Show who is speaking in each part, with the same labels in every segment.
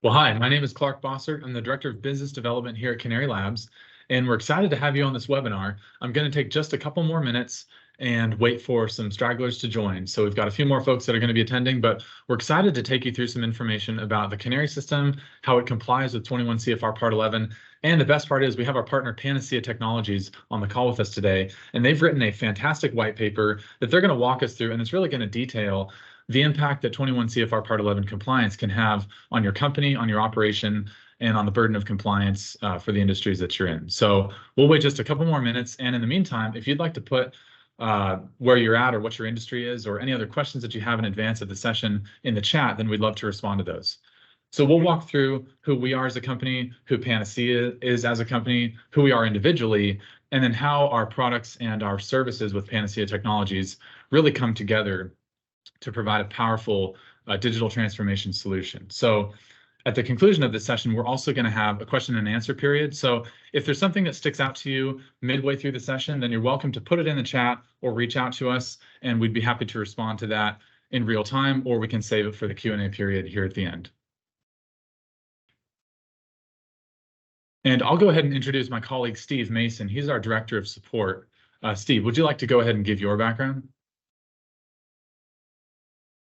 Speaker 1: Well, hi, my name is Clark Bossert. I'm the Director of Business Development here at Canary Labs, and we're excited to have you on this webinar. I'm going to take just a couple more minutes and wait for some stragglers to join. So we've got a few more folks that are going to be attending, but we're excited to take you through some information about the Canary system, how it complies with 21 CFR Part 11, and the best part is we have our partner Panacea Technologies on the call with us today, and they've written a fantastic white paper that they're going to walk us through, and it's really going to detail the impact that 21 CFR Part 11 compliance can have on your company, on your operation, and on the burden of compliance for the industries that you're in. So we'll wait just a couple more minutes. And in the meantime, if you'd like to put where you're at or what your industry is or any other questions that you have in advance of the session in the chat, then we'd love to respond to those. So we'll walk through who we are as a company, who Panacea is as a company, who we are individually, and then how our products and our services with Panacea Technologies really come together to provide a powerful digital transformation solution. So at the conclusion of this session, we're also going to have a question and answer period. So if there's something that sticks out to you midway through the session, then you're welcome to put it in the chat or reach out to us, and we'd be happy to respond to that in real time, or we can save it for the Q&A period here at the end. And I'll go ahead and introduce my colleague, Steve Mason. He's our Director of Support. Steve, would you like to go ahead and give your background?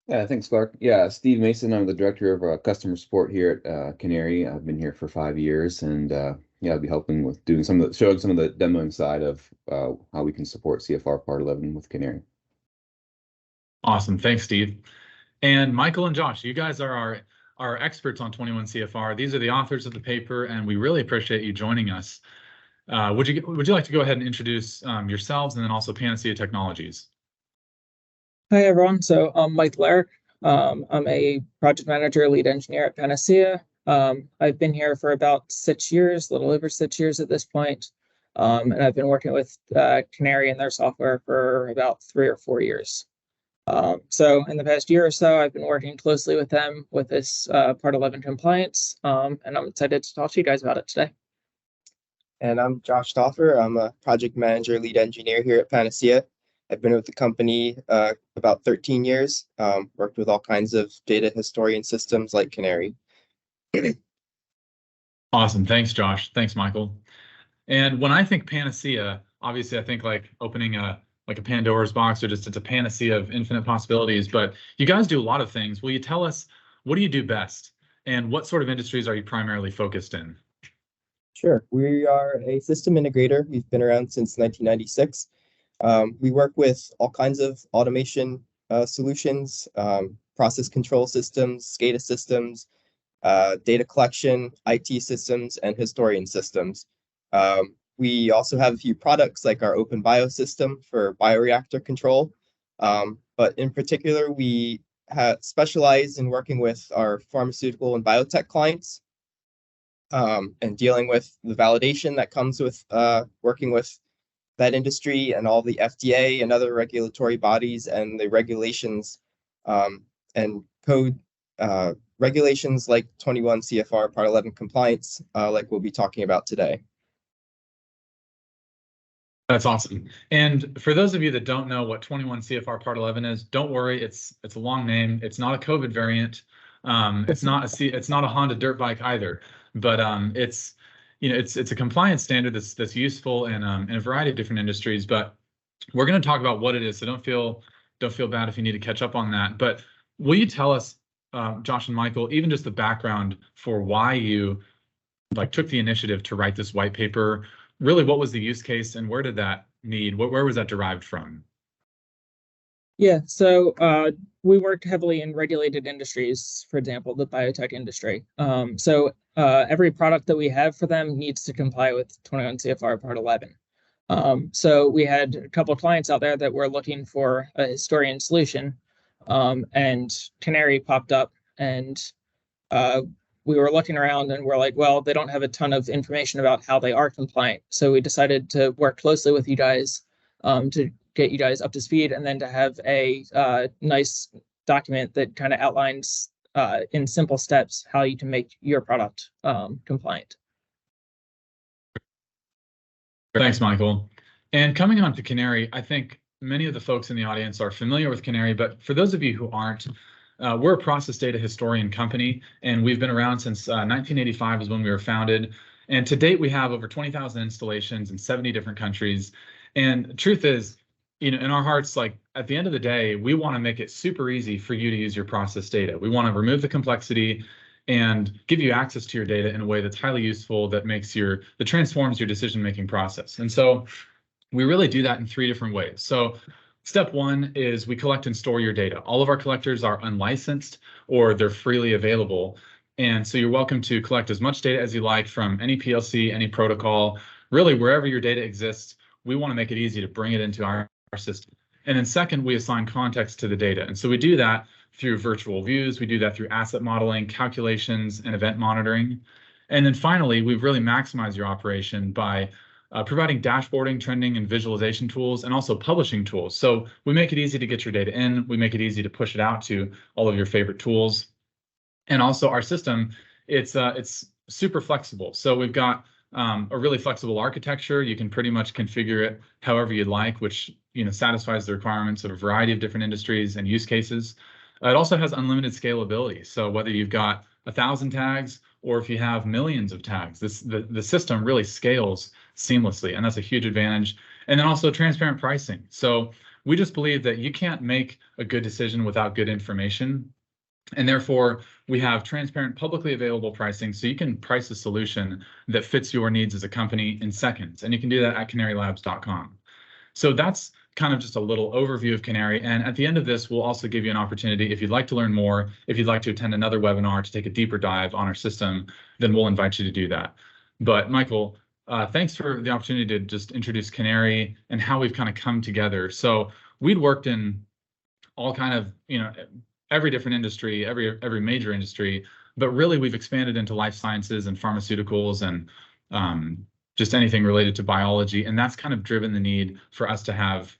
Speaker 2: Yeah, thanks, Clark. Yeah, Steve Mason. I'm the Director of Customer Support here at Canary. I've been here for 5 years, and yeah, I'll be helping with doing showing some of the demoing side of how we can support CFR Part 11 with Canary.
Speaker 1: Awesome, thanks, Steve. And Michael and Josh, you guys are our experts on 21 CFR. These are the authors of the paper, and we really appreciate you joining us. Would you like to go ahead and introduce yourselves and then also Panacea Technologies?
Speaker 3: Hi, everyone. So I'm Mike Larrick. I'm a project manager, lead engineer at Panacea. I've been here for about 6 years, a little over 6 years at this point. And I've been working with Canary and their software for about 3 or 4 years. So in the past year or so, I've been working closely with them with this Part 11 compliance, and I'm excited to talk to you guys about it today.
Speaker 4: And I'm Josh Stauffer. I'm a project manager, lead engineer here at Panacea. I've been with the company about 13 years, worked with all kinds of data historian systems like Canary.
Speaker 1: Awesome. Thanks, Josh. Thanks, Michael. And when I think Panacea, obviously I think like opening a Pandora's box, or just it's a panacea of infinite possibilities, but you guys do a lot of things. Will you tell us, what do you do best, and what sort of industries are you primarily focused in?
Speaker 4: Sure. We are a system integrator. We've been around since 1996. We work with all kinds of automation solutions, process control systems, SCADA systems, data collection, IT systems, and historian systems. We also have a few products like our Open Bio system for bioreactor control. But in particular, we specialize in working with our pharmaceutical and biotech clients and dealing with the validation that comes with working with that industry and all the FDA and other regulatory bodies and the regulations and code regulations like 21 CFR Part 11 compliance, like we'll be talking about today.
Speaker 1: That's awesome. And for those of you that don't know what 21 CFR Part 11 is, don't worry, it's a long name. It's not a COVID variant. It's not a Honda dirt bike either, but it's a compliance standard that's useful in a variety of different industries. But we're going to talk about what it is, so don't feel bad if you need to catch up on that. But will you tell us, Josh and Michael, even just the background for why you took the initiative to write this white paper? Really, what was the use case, and where did that where was that derived from?
Speaker 3: Yeah, so we work heavily in regulated industries, for example, the biotech industry. So every product that we have for them needs to comply with 21 CFR Part 11. So we had a couple of clients out there that were looking for a historian solution, and Canary popped up, and we were looking around and we're like, well, they don't have a ton of information about how they are compliant. So we decided to work closely with you guys to get you guys up to speed, and then to have a nice document that kind of outlines in simple steps how you can make your product compliant.
Speaker 1: Thanks, Michael. And coming on to Canary, I think many of the folks in the audience are familiar with Canary, but for those of you who aren't, We're a process data historian company, and we've been around since 1985 is when we were founded. And to date, we have over 20,000 installations in 70 different countries. And the truth is, in our hearts, like at the end of the day, we want to make it super easy for you to use your process data. We want to remove the complexity and give you access to your data in a way that's highly useful, that transforms your decision-making process. And so we really do that in 3 different ways. So step 1 is we collect and store your data. All of our collectors are unlicensed or they're freely available. And so you're welcome to collect as much data as you like from any PLC, any protocol, really wherever your data exists. We want to make it easy to bring it into our system. And then second, we assign context to the data. And so we do that through virtual views. We do that through asset modeling, calculations, and event monitoring. And then finally, we've really maximized your operation by providing dashboarding, trending, and visualization tools, and also publishing tools. So we make it easy to get your data in. We make it easy to push it out to all of your favorite tools. And also our system, it's super flexible. So we've got a really flexible architecture. You can pretty much configure it however you'd like, which satisfies the requirements of a variety of different industries and use cases. It also has unlimited scalability. So whether you've got 1,000 tags or if you have millions of tags, the system really scales seamlessly, and that's a huge advantage. And then also transparent pricing. So we just believe that you can't make a good decision without good information. And therefore, we have transparent, publicly available pricing, so you can price a solution that fits your needs as a company in seconds. And you can do that at canarylabs.com. So that's kind of just a little overview of Canary. And at the end of this, we'll also give you an opportunity, if you'd like to learn more, if you'd like to attend another webinar to take a deeper dive on our system, then we'll invite you to do that. But Michael, thanks for the opportunity to just introduce Canary and how we've kind of come together. So we'd worked in all kind of, every different industry, every major industry, but really we've expanded into life sciences and pharmaceuticals and just anything related to biology. And that's kind of driven the need for us to have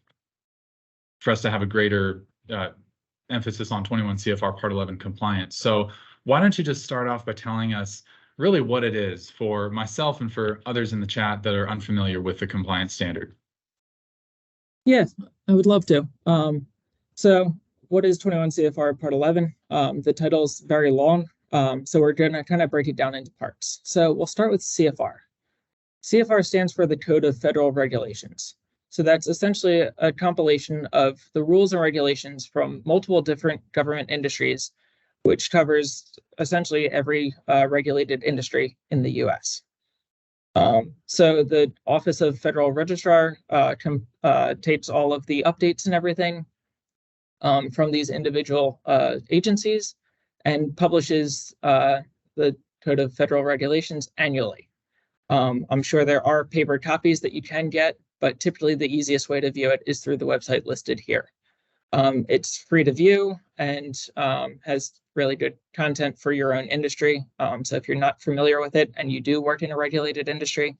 Speaker 1: a greater emphasis on 21 CFR Part 11 compliance. So why don't you just start off by telling us really what it is for myself and for others in the chat that are unfamiliar with the compliance standard?
Speaker 3: Yeah, I would love to. So what is 21 CFR Part 11? The title's very long, so we're going to kind of break it down into parts. So we'll start with CFR. CFR stands for the Code of Federal Regulations. So that's essentially a compilation of the rules and regulations from multiple different government industries, which covers essentially every regulated industry in the US. So the Office of Federal Registrar tapes all of the updates and everything from these individual agencies and publishes the Code of Federal Regulations annually. I'm sure there are paper copies that you can get, but typically the easiest way to view it is through the website listed here. It's free to view and has really good content for your own industry. So if you're not familiar with it and you do work in a regulated industry,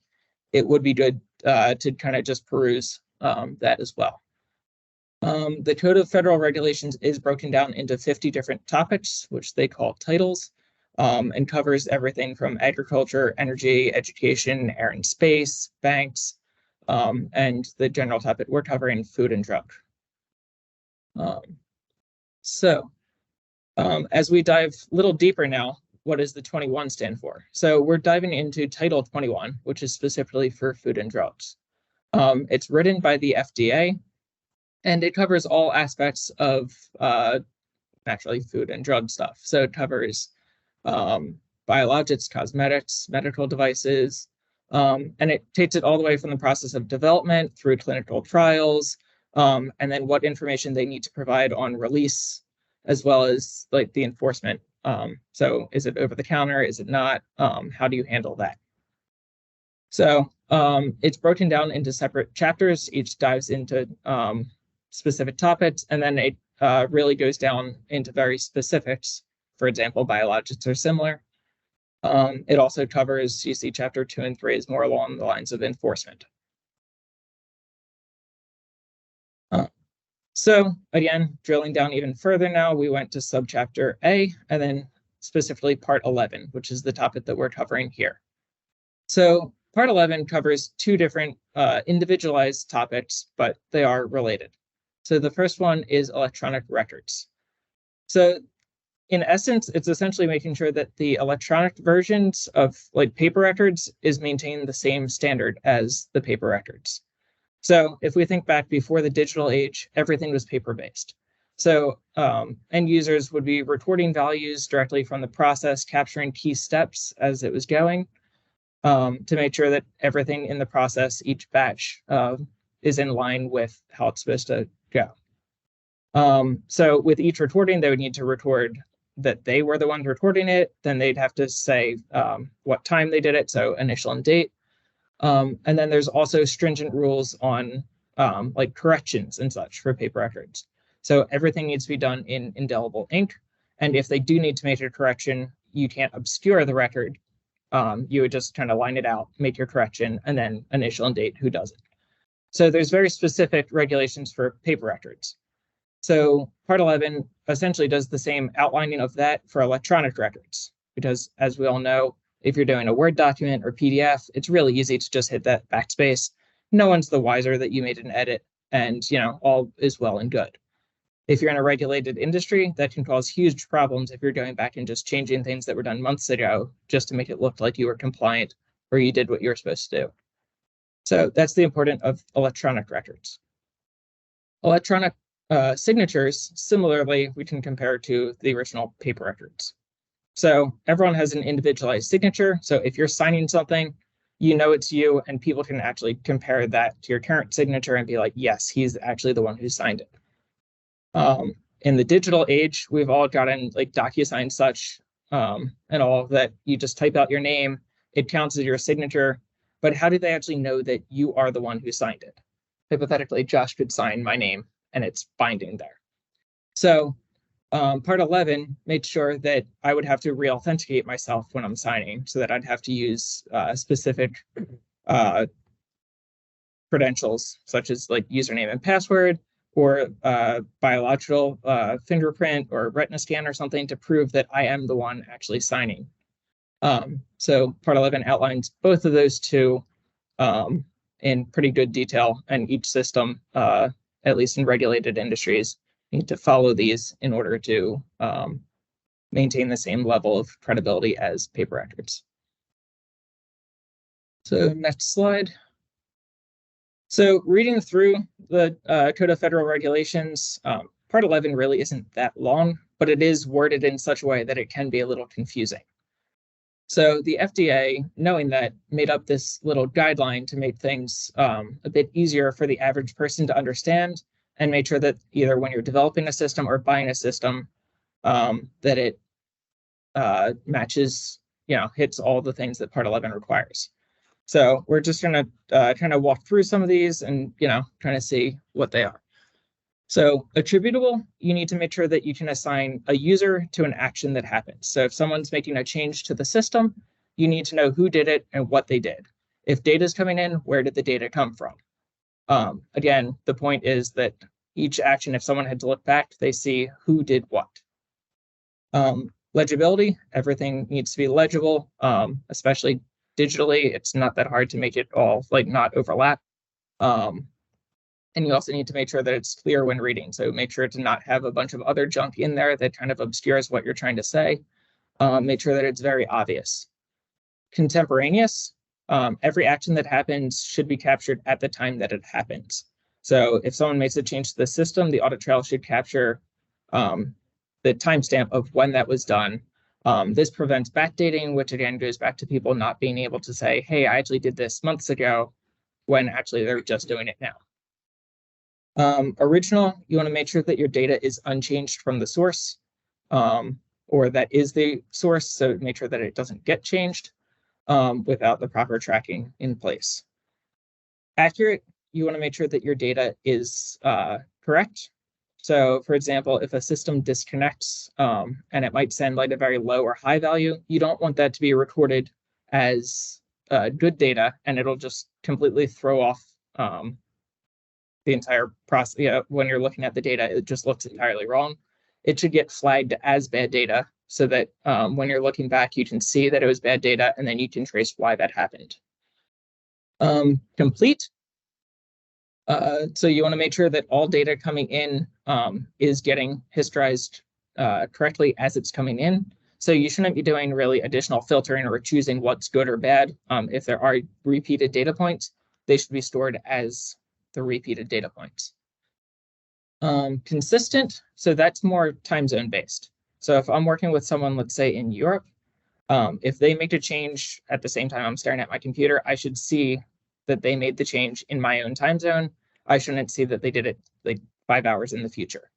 Speaker 3: it would be good to kind of just peruse that as well. The Code of Federal Regulations is broken down into 50 different topics, which they call titles, and covers everything from agriculture, energy, education, air and space, banks, and the general topic we're covering, food and drug. As we dive a little deeper now, what does the 21 stand for? So we're diving into Title 21, which is specifically for food and drugs. It's written by the FDA, and it covers all aspects of naturally food and drug stuff. So it covers biologics, cosmetics, medical devices, and it takes it all the way from the process of development through clinical trials, and then what information they need to provide on release, as well as like the enforcement. So is it over the counter? Is it not? How do you handle that? So it's broken down into separate chapters. Each dives into specific topics, and then it really goes down into very specifics. For example, biologics are similar. It also covers, you see chapter 2 and 3 is more along the lines of enforcement. So again, drilling down even further now, we went to subchapter A and then specifically part 11, which is the topic that we're covering here. So part 11 covers 2 different individualized topics, but they are related. So the first one is electronic records. So in essence, it's essentially making sure that the electronic versions of like paper records is maintaining the same standard as the paper records. So if we think back before the digital age, everything was paper-based. So end users would be recording values directly from the process, capturing key steps as it was going to make sure that everything in the process, each batch, is in line with how it's supposed to go. So with each recording, they would need to record that they were the ones recording it. Then they'd have to say what time they did it, so initial and date. And then there's also stringent rules on like corrections and such for paper records. So everything needs to be done in indelible ink. And if they do need to make a correction, you can't obscure the record. You would just kind of line it out, make your correction, and then initial and date who does it. So there's very specific regulations for paper records. So Part 11 essentially does the same outlining of that for electronic records, because as we all know, if you're doing a Word document or PDF, it's really easy to just hit that backspace. No one's the wiser that you made an edit, and all is well and good. If you're in a regulated industry, that can cause huge problems if you're going back and just changing things that were done months ago just to make it look like you were compliant or you did what you were supposed to do. So that's the importance of electronic records. Electronic signatures, similarly, we can compare to the original paper records. So everyone has an individualized signature. So if you're signing something, you know it's you, and people can actually compare that to your current signature and be like, yes, he's actually the one who signed it. In the digital age, we've all gotten like DocuSign such and all that you just type out your name, it counts as your signature, but how do they actually know that you are the one who signed it? Hypothetically, Josh could sign my name and it's binding there. So Part 11 made sure that I would have to re-authenticate myself when I'm signing, so that I'd have to use specific credentials, such as like username and password, or biological fingerprint or retina scan or something to prove that I am the one actually signing. So Part 11 outlines both of those two in pretty good detail, and each system, at least in regulated industries, need to follow these in order to maintain the same level of credibility as paper records. So next slide. So reading through the Code of Federal Regulations, Part 11 really isn't that long, but it is worded in such a way that it can be a little confusing. So the FDA, knowing that, made up this little guideline to make things a bit easier for the average person to understand, and made sure that either when you're developing a system or buying a system, that it matches, hits all the things that Part 11 requires. So we're just going to kind of walk through some of these and, kind of see what they are. So attributable, you need to make sure that you can assign a user to an action that happens. So if someone's making a change to the system, you need to know who did it and what they did. If data is coming in, where did the data come from? Again, the point is that each action, if someone had to look back, they see who did what. Legibility, everything needs to be legible, especially digitally. It's not that hard to make it all not overlap. And you also need to make sure that it's clear when reading. So make sure to not have a bunch of other junk in there that kind of obscures what you're trying to say. Make sure that it's very obvious. Contemporaneous, every action that happens should be captured at the time that it happens. So if someone makes a change to the system, the audit trail should capture the timestamp of when that was done. This prevents backdating, which again goes back to people not being able to say, hey, I actually did this months ago, when actually they're just doing it now. Original, you want to make sure that your data is unchanged from the source, or that is the source, so make sure that it doesn't get changed without the proper tracking in place. Accurate, you want to make sure that your data is correct. So for example, if a system disconnects and it might send a very low or high value, you don't want that to be recorded as good data, and it'll just completely throw off the entire process. When you're looking at the data, it just looks entirely wrong. It should get flagged as bad data so that when you're looking back, you can see that it was bad data, and then you can trace why that happened. Complete. So you want to make sure that all data coming in is getting historized correctly as it's coming in. So you shouldn't be doing really additional filtering or choosing what's good or bad. If there are repeated data points, they should be stored as the repeated data points. Consistent, so that's more time zone based. So if I'm working with someone, let's say in Europe, if they make a change at the same time I'm staring at my computer, I should see that they made the change in my own time zone. I shouldn't see that they did it like 5 hours in the future.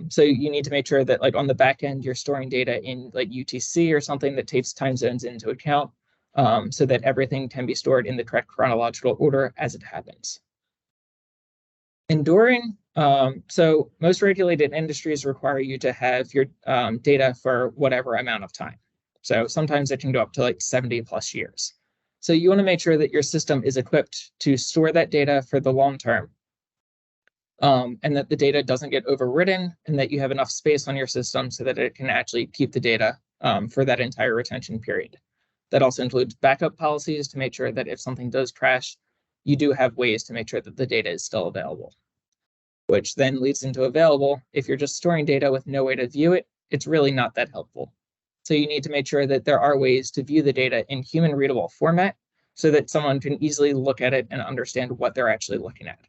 Speaker 3: So you need to make sure that like on the back end, you're storing data in like UTC or something that takes time zones into account, so that everything can be stored in the correct chronological order as it happens. Enduring, so most regulated industries require you to have your data for whatever amount of time. So sometimes it can go up to like 70 plus years. So you want to make sure that your system is equipped to store that data for the long term, and that the data doesn't get overridden, and that you have enough space on your system so that it can actually keep the data for that entire retention period. That also includes backup policies to make sure that if something does crash, you do have ways to make sure that the data is still available, which then leads into available. If you're just storing data with no way to view it, it's really not that helpful. So you need to make sure that there are ways to view the data in human readable format so that someone can easily look at it and understand what they're actually looking at.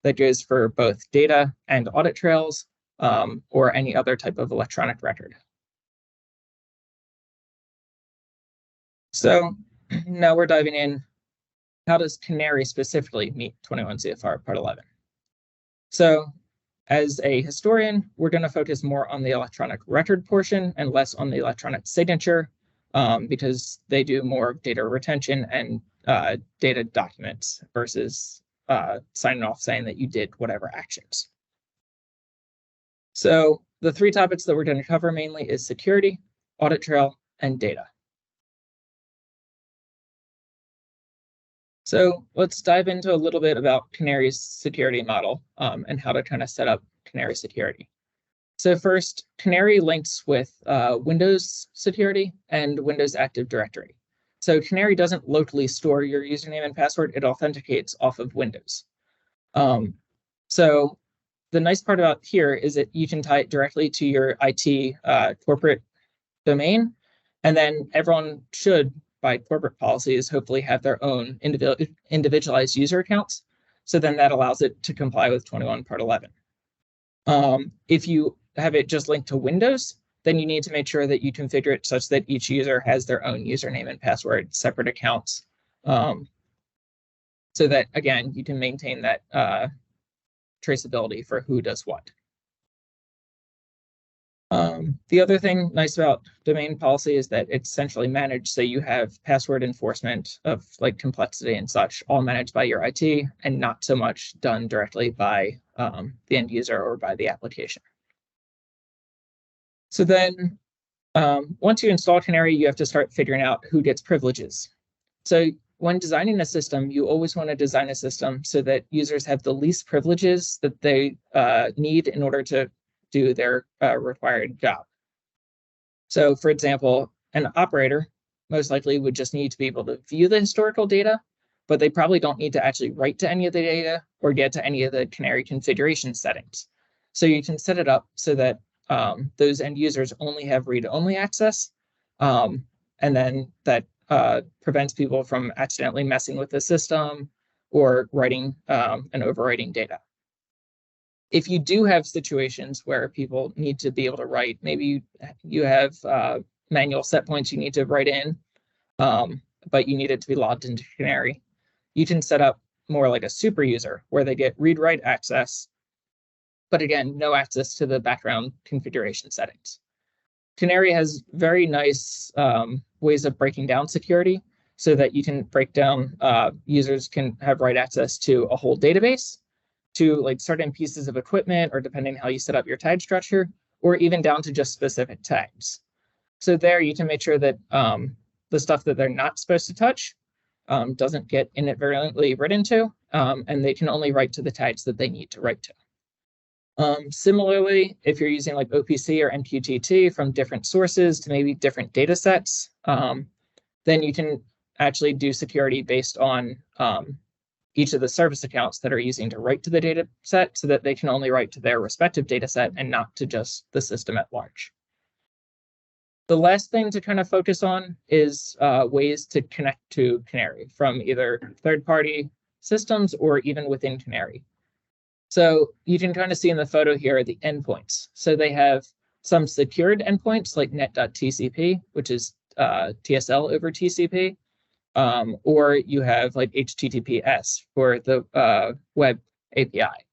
Speaker 3: That goes for both data and audit trails, or any other type of electronic record. So now we're diving in. How does Canary specifically meet 21 CFR Part 11? So as a historian, we're going to focus more on the electronic record portion and less on the electronic signature, because they do more data retention and data documents versus signing off saying that you did whatever actions. So the 3 topics that we're going to cover mainly is security, audit trail, and data. So let's dive into a little bit about Canary's security model, and how to kind of set up Canary security. So first, Canary links with Windows security and Windows Active Directory. So Canary doesn't locally store your username and password, it authenticates off of Windows. So the nice part about here is that you can tie it directly to your IT corporate domain, and then everyone should, by corporate policies, hopefully have their own individualized user accounts. So then that allows it to comply with 21 Part 11. If you have it just linked to Windows, then you need to make sure that you configure it such that each user has their own username and password, separate accounts, so that, again, you can maintain that traceability for who does what. The other thing nice about domain policy is that it's centrally managed, so you have password enforcement of like complexity and such, all managed by your IT and not so much done directly by the end user or by the application. So then once you install Canary, you have to start figuring out who gets privileges. So when designing a system, you always want to design a system so that users have the least privileges that they need in order to do their required job. So for example, an operator most likely would just need to be able to view the historical data, but they probably don't need to actually write to any of the data or get to any of the Canary configuration settings. So you can set it up so that those end users only have read-only access, and then that prevents people from accidentally messing with the system or writing and overwriting data. If you do have situations where people need to be able to write, maybe you have manual set points you need to write in, but you need it to be logged into Canary, you can set up more like a super user where they get read-write access, but again, no access to the background configuration settings. Canary has very nice ways of breaking down security so that you can break down, users can have write access to a whole database, to like certain pieces of equipment, or depending how you set up your tag structure, or even down to just specific tags. So there you can make sure that the stuff that they're not supposed to touch doesn't get inadvertently written to, and they can only write to the tags that they need to write to. Similarly, if you're using like OPC or MQTT from different sources to maybe different data sets, then you can actually do security based on each of the service accounts that are using to write to the data set so that they can only write to their respective data set and not to just the system at large. The last thing to kind of focus on is ways to connect to Canary from either third-party systems or even within Canary. So you can kind of see in the photo here the endpoints. So they have some secured endpoints like net.tcp, which is TSL over TCP, or you have like HTTPS for the web API.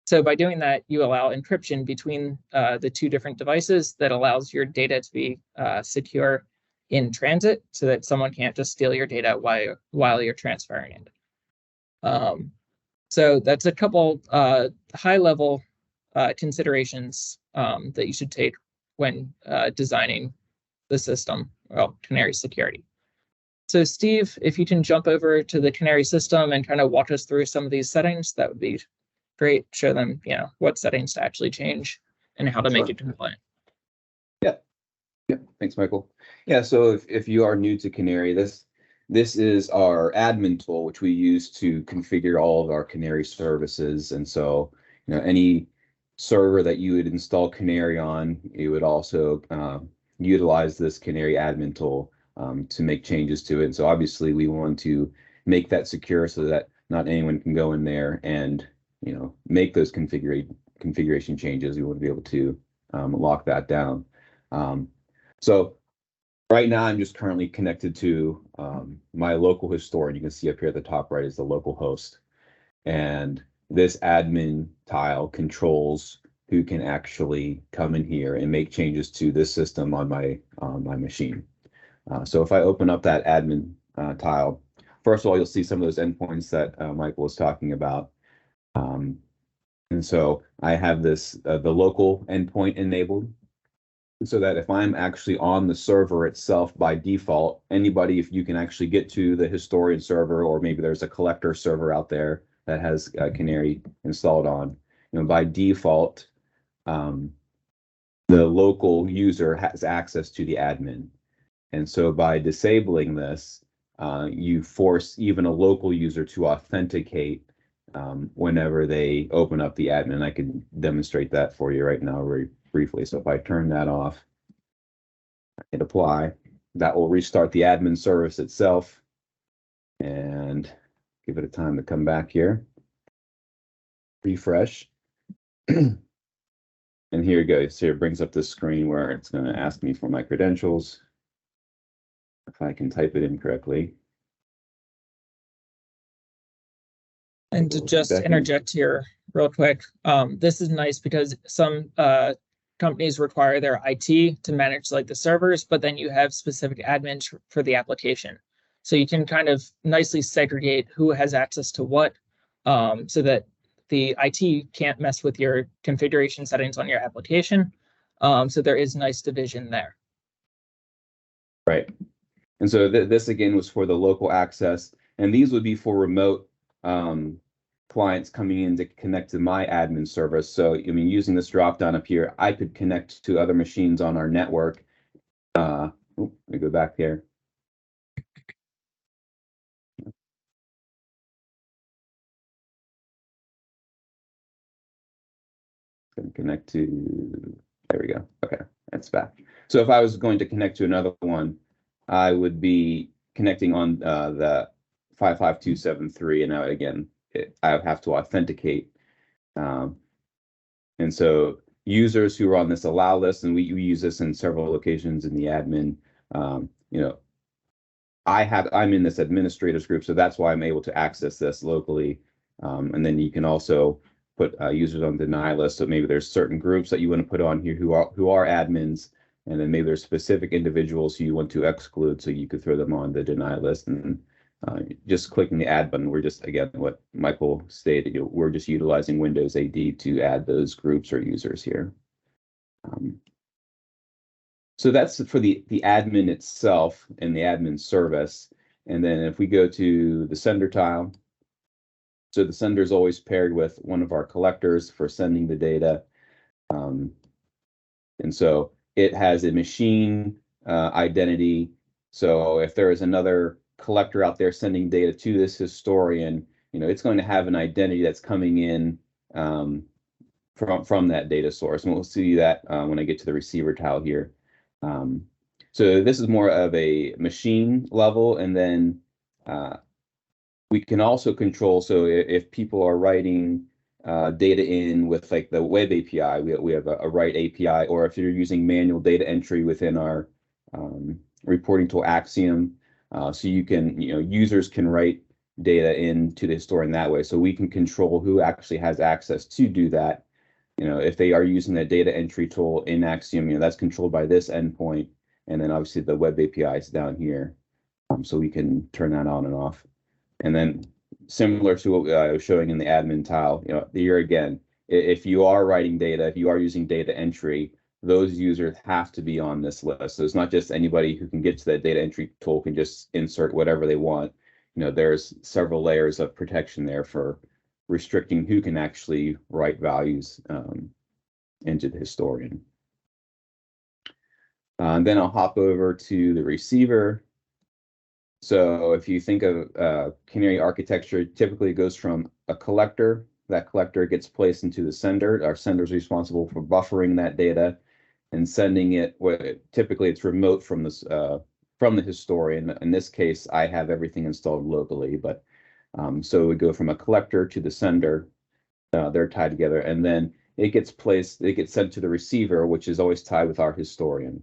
Speaker 3: So by doing that, you allow encryption between the two different devices that allows your data to be secure in transit so that someone can't just steal your data while you're transferring it. So that's a couple high-level considerations that you should take when designing the system, well, Canary security. So Steve, if you can jump over to the Canary system and kind of walk us through some of these settings, that would be great. Show them, what settings to actually change and how to make it compliant.
Speaker 2: Yeah. Thanks, Michael. Yeah. So if you are new to Canary, this is our admin tool, which we use to configure all of our Canary services. And so, any server that you would install Canary on, you would also utilize this Canary admin tool to make changes to it. And so obviously we want to make that secure so that not anyone can go in there and make those configuration changes. We want to be able to lock that down. So right now I'm just currently connected to my local historian. You can see up here at the top right is the local host, and this admin tile controls who can actually come in here and make changes to this system on my machine. So if I open up that admin tile, first of all, you'll see some of those endpoints that Michael was talking about. And so I have this, the local endpoint enabled, so that if I'm actually on the server itself by default, anybody, if you can actually get to the historian server, or maybe there's a collector server out there that has Canary installed on, by default, the local user has access to the admin. And so by disabling this, you force even a local user to authenticate whenever they open up the admin. I can demonstrate that for you right now very briefly. So if I turn that off, I hit apply, that will restart the admin service itself and give it a time to come back here. Refresh. And here it goes. So it brings up this screen where it's going to ask me for my credentials, if I can type it in correctly.
Speaker 3: And to just interject here real quick, this is nice because some companies require their IT to manage like the servers, but then you have specific admins for the application. So you can kind of nicely segregate who has access to what, so that the IT can't mess with your configuration settings on your application. So there is nice division there.
Speaker 2: Right. And so this again was for the local access, and these would be for remote clients coming in to connect to my admin service. So, I mean, using this drop down up here, I could connect to other machines on our network. Let me go back there. Going to connect to, there we go. Okay, that's back. So if I was going to connect to another one, I would be connecting on the 55273, and now again, I would have to authenticate. And so users who are on this allow list, and we use this in several locations in the admin, I'm in this administrators group, so that's why I'm able to access this locally. And then you can also put users on deny list. So maybe there's certain groups that you want to put on here who are admins, and then maybe there's specific individuals who you want to exclude, so you could throw them on the deny list. And just clicking the add button, we're just, again, what Michael stated, we're just utilizing Windows AD to add those groups or users here. So that's for the admin itself and the admin service. And then if we go to the sender tile, so the sender is always paired with one of our collectors for sending the data. And so it has a machine identity. So if there is another collector out there sending data to this historian, it's going to have an identity that's coming in from that data source. And we'll see that when I get to the receiver tile here. So this is more of a machine level, and then we can also control. So if people are writing data in with like the web API, we have a write API, or if you're using manual data entry within our reporting tool Axiom, so you can, users can write data into the historian that way. So we can control who actually has access to do that. If they are using the data entry tool in Axiom, that's controlled by this endpoint, and then obviously the web API is down here, so we can turn that on and off. And then similar to what I was showing in the admin tile, here again, if you are writing data, if you are using data entry, those users have to be on this list. So it's not just anybody who can get to that data entry tool can just insert whatever they want. There's several layers of protection there for restricting who can actually write values into the historian. And then I'll hop over to the receiver. So if you think of Canary architecture, typically it goes from a collector. That collector gets placed into the sender. Our sender is responsible for buffering that data and sending it. Typically, it's remote from the historian. In this case, I have everything installed locally, but so we go from a collector to the sender. They're tied together, and then it gets placed. It gets sent to the receiver, which is always tied with our historian.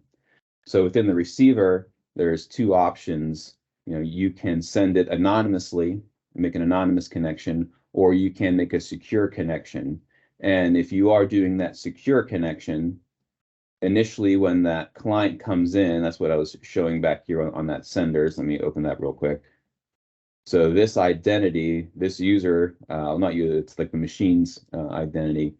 Speaker 2: So within the receiver, there's two options. You can send it anonymously, make an anonymous connection, or you can make a secure connection. And if you are doing that secure connection, initially when that client comes in, that's what I was showing back here on that senders. Let me open that real quick. So this identity, this user, not you, it's like the machine's identity,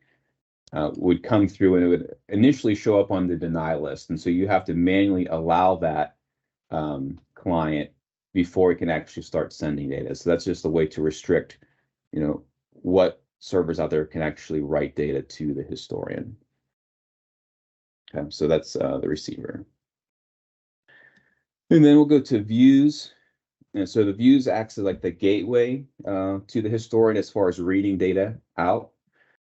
Speaker 2: would come through, and it would initially show up on the deny list. And so you have to manually allow that client before it can actually start sending data. So that's just a way to restrict, what servers out there can actually write data to the historian. Okay, so that's the receiver. And then we'll go to views. And so the views acts as like the gateway to the historian as far as reading data out.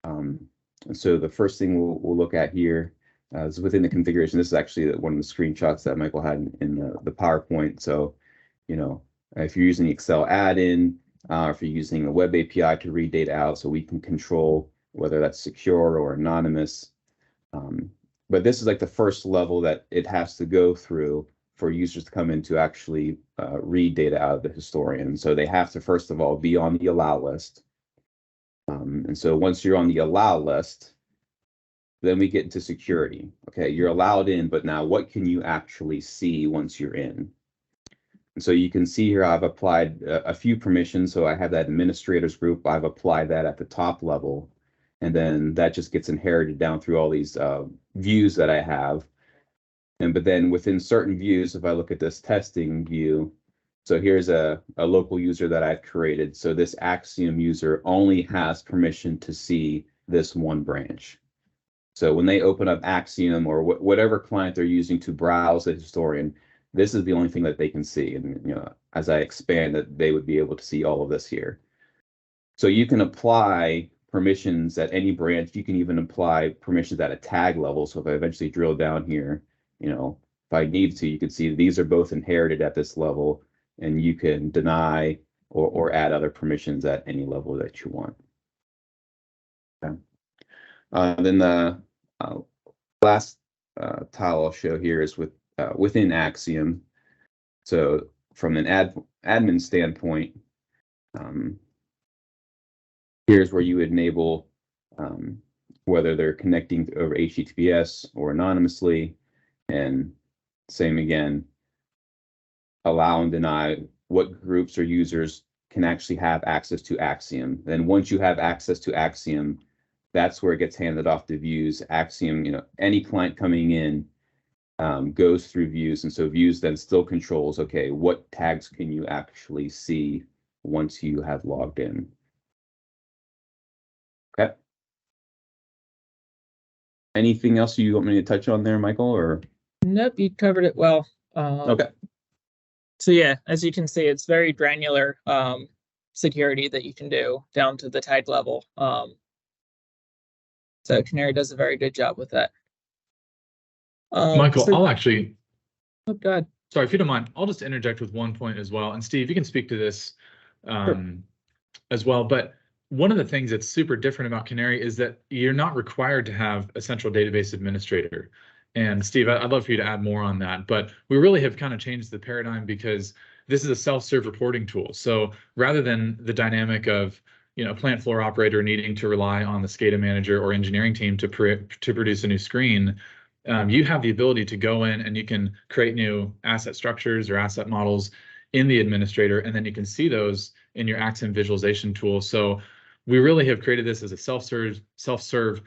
Speaker 2: And so the first thing we'll look at here is within the configuration. This is actually one of the screenshots that Michael had in the PowerPoint. So, if you're using the Excel add-in, or if you're using a web API to read data out, so we can control whether that's secure or anonymous. But this is like the first level that it has to go through for users to come in to actually read data out of the historian. So they have to, first of all, be on the allow list. And so once you're on the allow list, then we get into security. Okay, you're allowed in, but now what can you actually see once you're in? And so you can see here I've applied a few permissions. So I have that administrators group. I've applied that at the top level. And then that just gets inherited down through all these views that I have. But then within certain views, if I look at this testing view, so here's a local user that I've created. So this Axiom user only has permission to see this one branch. So when they open up Axiom or whatever client they're using to browse the historian, this is the only thing that they can see. And as I expand it, they would be able to see all of this here. So you can apply permissions at any branch. You can even apply permissions at a tag level. So if I eventually drill down here, if I need to, you can see these are both inherited at this level, and you can deny or add other permissions at any level that you want. Okay. Then the last tile I'll show here is within Axiom. So from an admin standpoint, here's where you would enable whether they're connecting over HTTPS or anonymously, and same again, allow and deny what groups or users can actually have access to Axiom. Then once you have access to Axiom, that's where it gets handed off to views. Axiom, any client coming in goes through views, and so views then still controls, okay, what tags can you actually see once you have logged in? Okay. Anything else you want me to touch on there, Michael, or?
Speaker 3: Nope, you covered it well.
Speaker 2: Okay.
Speaker 3: So yeah, as you can see, it's very granular. security that you can do down to the tag level. So Canary does a very good job with that.
Speaker 1: Michael, I'll actually,
Speaker 3: oh god,
Speaker 1: sorry, if you don't mind, I'll just interject with one point as well. And Steve, you can speak to this as well. But one of the things that's super different about Canary is that you're not required to have a central database administrator. And Steve, I'd love for you to add more on that. But we really have kind of changed the paradigm because this is a self-serve reporting tool. So rather than the dynamic of a plant floor operator needing to rely on the SCADA manager or engineering team to produce a new screen, you have the ability to go in and you can create new asset structures or asset models in the administrator, and then you can see those in your Axiom visualization tool. So we really have created this as a self-serve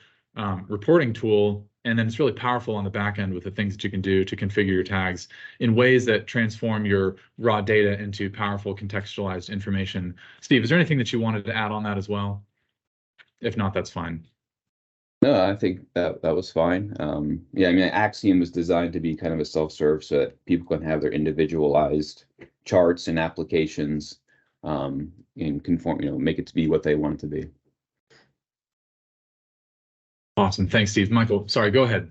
Speaker 1: reporting tool, and then it's really powerful on the back end with the things that you can do to configure your tags in ways that transform your raw data into powerful contextualized information. Steve, is there anything that you wanted to add on that as well? If not, that's fine.
Speaker 2: No, I think that was fine. Yeah, I mean, Axiom was designed to be kind of a self-serve so that people can have their individualized charts and applications and conform, make it to be what they want it to be.
Speaker 1: Awesome. Thanks, Steve. Michael, sorry, go ahead.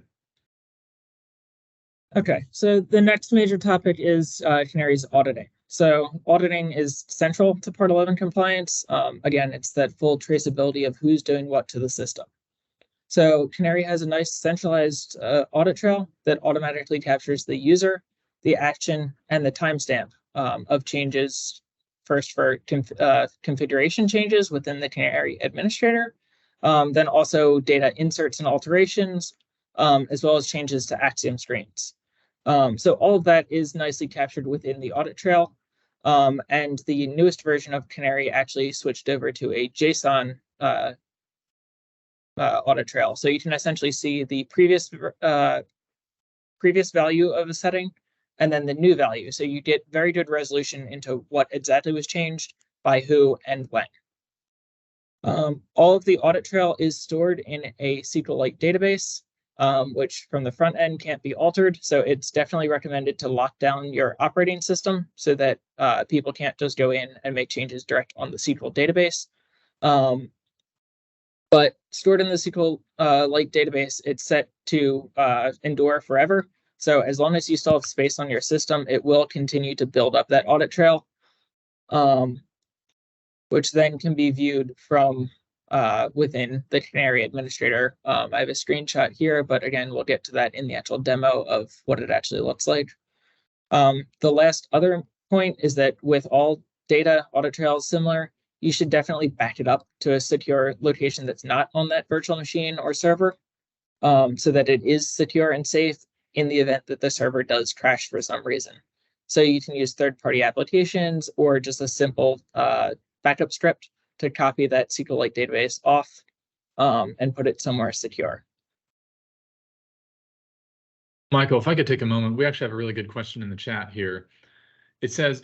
Speaker 3: Okay, so the next major topic is Canary's auditing. So auditing is central to Part 11 compliance. Again, it's that full traceability of who's doing what to the system. So Canary has a nice centralized audit trail that automatically captures the user, the action, and the timestamp of changes, first for configuration changes within the Canary administrator, then also data inserts and alterations, as well as changes to Axiom screens. So all of that is nicely captured within the audit trail. And the newest version of Canary actually switched over to a JSON audit trail. So you can essentially see the previous value of a setting and then the new value. So you get very good resolution into what exactly was changed, by who, and when. All of the audit trail is stored in a SQLite database, which from the front end can't be altered. So it's definitely recommended to lock down your operating system so that people can't just go in and make changes direct on the SQL database. But stored in the SQLite database, it's set to endure forever. So as long as you still have space on your system, it will continue to build up that audit trail, which then can be viewed from within the Canary administrator. I have a screenshot here, but again, we'll get to that in the actual demo of what it actually looks like. The last other point is that with all data audit trails similar, you should definitely back it up to a secure location that's not on that virtual machine or server, so that it is secure and safe in the event that the server does crash for some reason. So you can use third-party applications or just a simple backup script to copy that SQLite database off and put it somewhere secure.
Speaker 1: Michael, if I could take a moment, we actually have a really good question in the chat here. It says,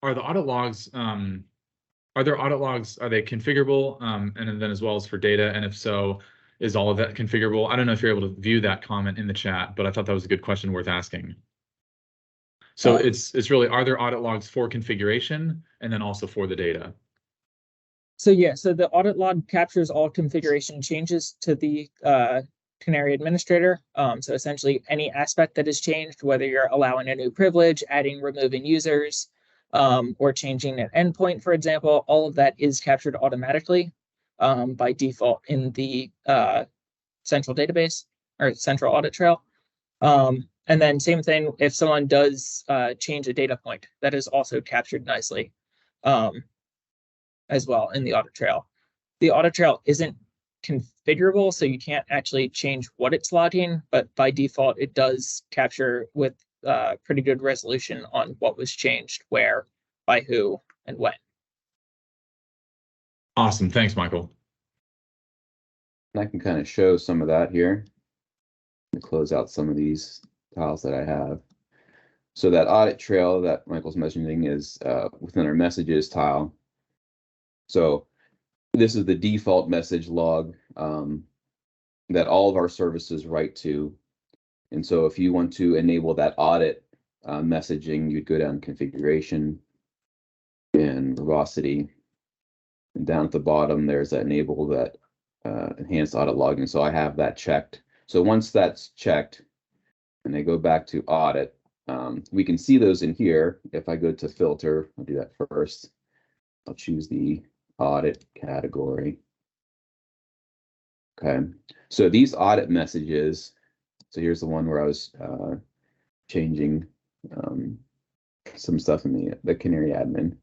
Speaker 1: are the audit logs, are there audit logs, are they configurable? And then as well as for data, and if so, is all of that configurable? I don't know if you're able to view that comment in the chat, but I thought that was a good question worth asking. So it's really, are there audit logs for configuration and then also for the data?
Speaker 3: So yeah, so the audit log captures all configuration changes to the Canary administrator. So essentially any aspect that is changed, whether you're allowing a new privilege, adding, removing users, or changing an endpoint, for example, all of that is captured automatically by default in the central database or central audit trail. And then same thing, if someone does change a data point, that is also captured nicely as well in the audit trail. The audit trail isn't configurable, so you can't actually change what it's logging, but by default, it does capture with pretty good resolution on what was changed, where, by who, and when.
Speaker 1: Awesome. Thanks, Michael.
Speaker 2: I can kind of show some of that here. To close out some of these tiles that I have. So that audit trail that Michael's mentioning is within our messages tile. So this is the default message log that all of our services write to. And so if you want to enable that audit messaging, you'd go down configuration and verbosity. And down at the bottom, there's that enable that enhanced audit logging. So I have that checked. So once that's checked, and I go back to audit, we can see those in here. If I go to filter, I'll do that first. I'll choose the audit category. Okay, so these audit messages, so here's the one where I was changing some stuff in the Canary admin,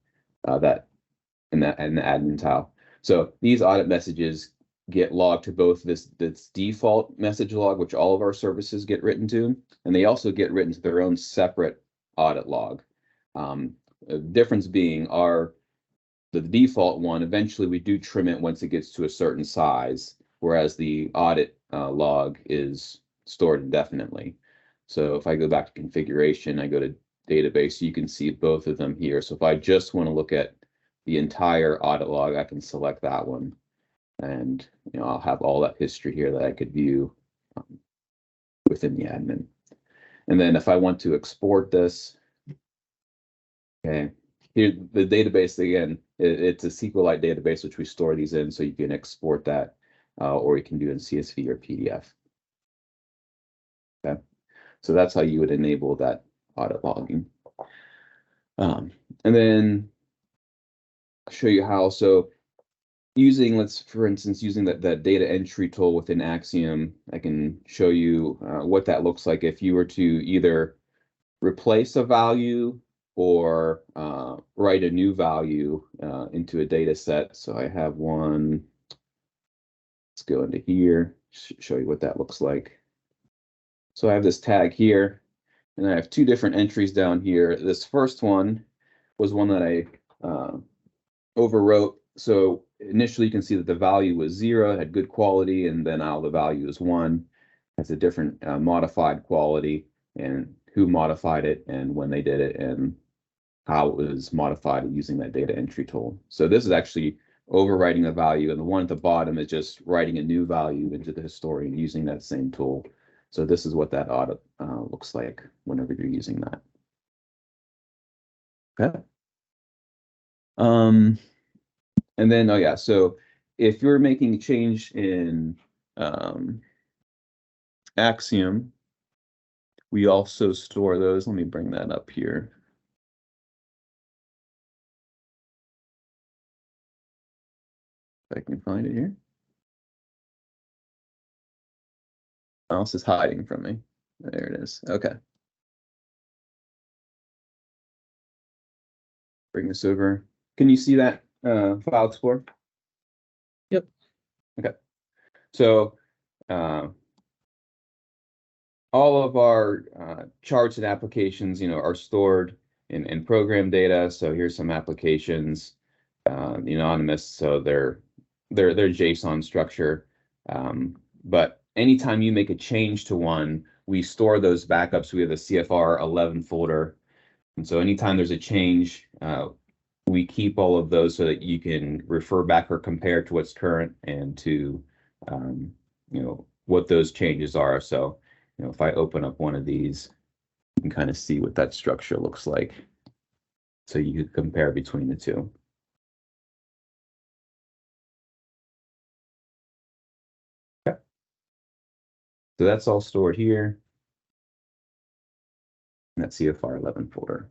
Speaker 2: that in the admin tile. So these audit messages get logged to both this default message log, which all of our services get written to, and they also get written to their own separate audit log. The difference being the default one, eventually we do trim it once it gets to a certain size, whereas the audit log is stored indefinitely. So if I go back to configuration, I go to database, you can see both of them here. So if I just want to look at the entire audit log, I can select that one. And I'll have all that history here that I could view within the admin. And then if I want to export this, okay, here the database again, it's a SQLite database which we store these in, so you can export that, or you can do it in CSV or PDF. Okay, so that's how you would enable that audit logging. And then I'll show you how. So using, for instance, using that data entry tool within Axiom, I can show you what that looks like if you were to either replace a value or write a new value into a data set. So I have one. Let's go into here, show you what that looks like. So I have this tag here, and I have two different entries down here. This first one was one that I overwrote. So initially you can see that the value was 0, it had good quality, and then now the value is 1. Has a different modified quality, and who modified it and when they did it and how it was modified using that data entry tool. So this is actually overwriting the value, and the one at the bottom is just writing a new value into the historian using that same tool. So this is what that audit looks like whenever you're using that. Okay. And then, oh yeah, so if you're making a change in Axiom, we also store those. Let me bring that up here. If I can find it here. Mouse is hiding from me. There it is. Okay. Bring this over. Can you see that file explorer?
Speaker 3: Yep.
Speaker 2: Okay. So all of our charts and applications, are stored in program data. So here's some applications, anonymous. So they're JSON structure. But anytime you make a change to one, we store those backups. We have a CFR 11 folder. And so anytime there's a change, we keep all of those so that you can refer back or compare to what's current and to, what those changes are. So, if I open up one of these, you can kind of see what that structure looks like. So you can compare between the two. Okay. So that's all stored here in that CFR 11 folder.